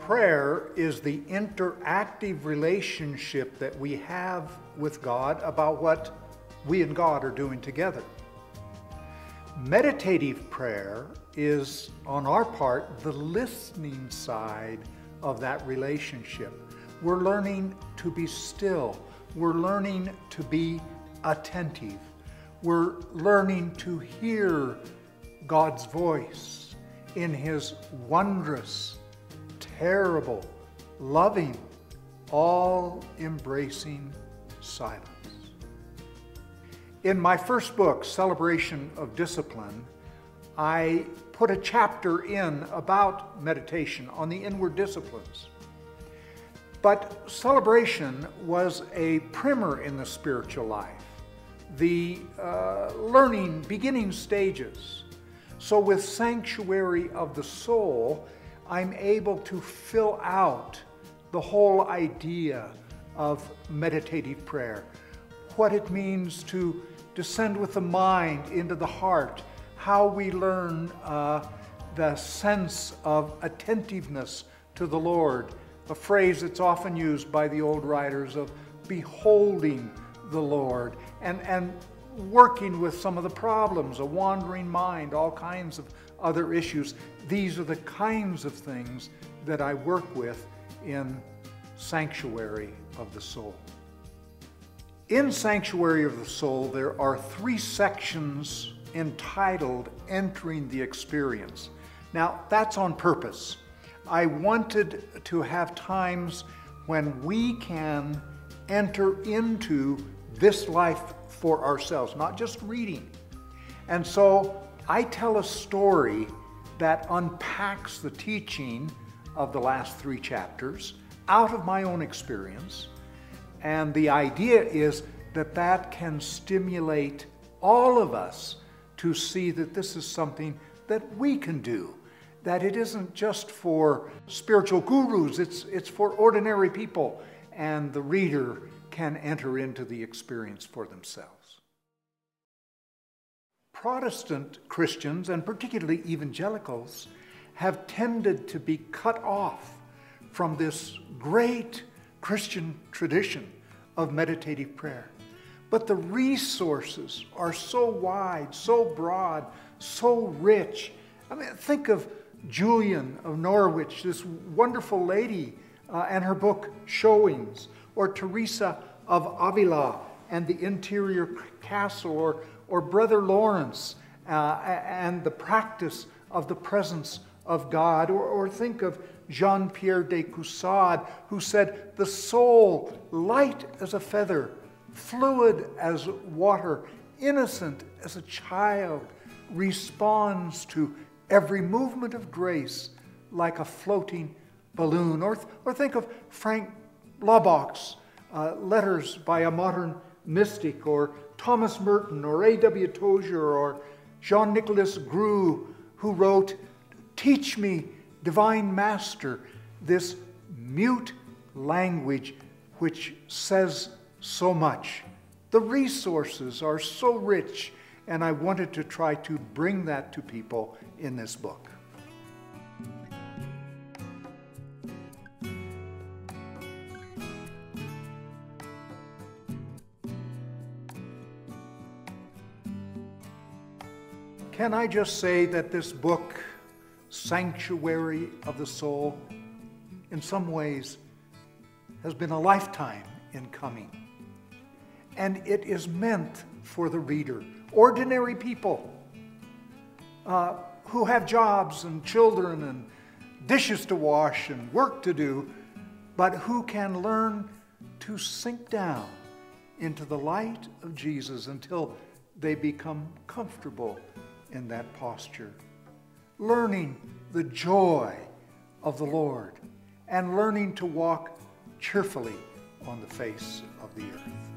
Prayer is the interactive relationship that we have with God about what we and God are doing together. Meditative prayer is, on our part, the listening side of that relationship. We're learning to be still. We're learning to be attentive. We're learning to hear God's voice in His wondrous, terrible, loving, all-embracing silence. In my first book, Celebration of Discipline, I put a chapter in about meditation on the inward disciplines. But celebration was a primer in the spiritual life, the beginning stages. So with Sanctuary of the Soul, I'm able to fill out the whole idea of meditative prayer, what it means to descend with the mind into the heart, how we learn the sense of attentiveness to the Lord, a phrase that's often used by the old writers of beholding the Lord, and working with some of the problems, a wandering mind, all kinds of other issues. These are the kinds of things that I work with in Sanctuary of the Soul. In Sanctuary of the Soul, there are 3 sections entitled Entering the Experience. Now, that's on purpose. I wanted to have times when we can enter into this life for ourselves, not just reading. And so I tell a story that unpacks the teaching of the last 3 chapters out of my own experience. And the idea is that that can stimulate all of us to see that this is something that we can do, that it isn't just for spiritual gurus, it's for ordinary people, and the reader can enter into the experience for themselves. Protestant Christians, and particularly evangelicals, have tended to be cut off from this great Christian tradition of meditative prayer. But the resources are so wide, so broad, so rich. I mean, think of Julian of Norwich, this wonderful lady, and her book Showings, or Teresa of Avila and the Interior Castle, or Brother Lawrence and the practice of the presence of God, or think of Jean-Pierre de Caussade, who said, the soul, light as a feather, fluid as water, innocent as a child, responds to every movement of grace like a floating balloon. Or think of Frank Laubach's Letters by a Modern Mystic, or Thomas Merton, or A.W. Tozier, or Jean-Nicolas Grue, who wrote, "Teach me, Divine Master, this mute language which says so much." The resources are so rich, and I wanted to try to bring that to people in this book. Can I just say that this book, Sanctuary of the Soul, in some ways has been a lifetime in coming. And it is meant for the reader, ordinary people who have jobs and children and dishes to wash and work to do, but who can learn to sink down into the light of Jesus until they become comfortable in that posture, learning the joy of the Lord and learning to walk cheerfully on the face of the earth.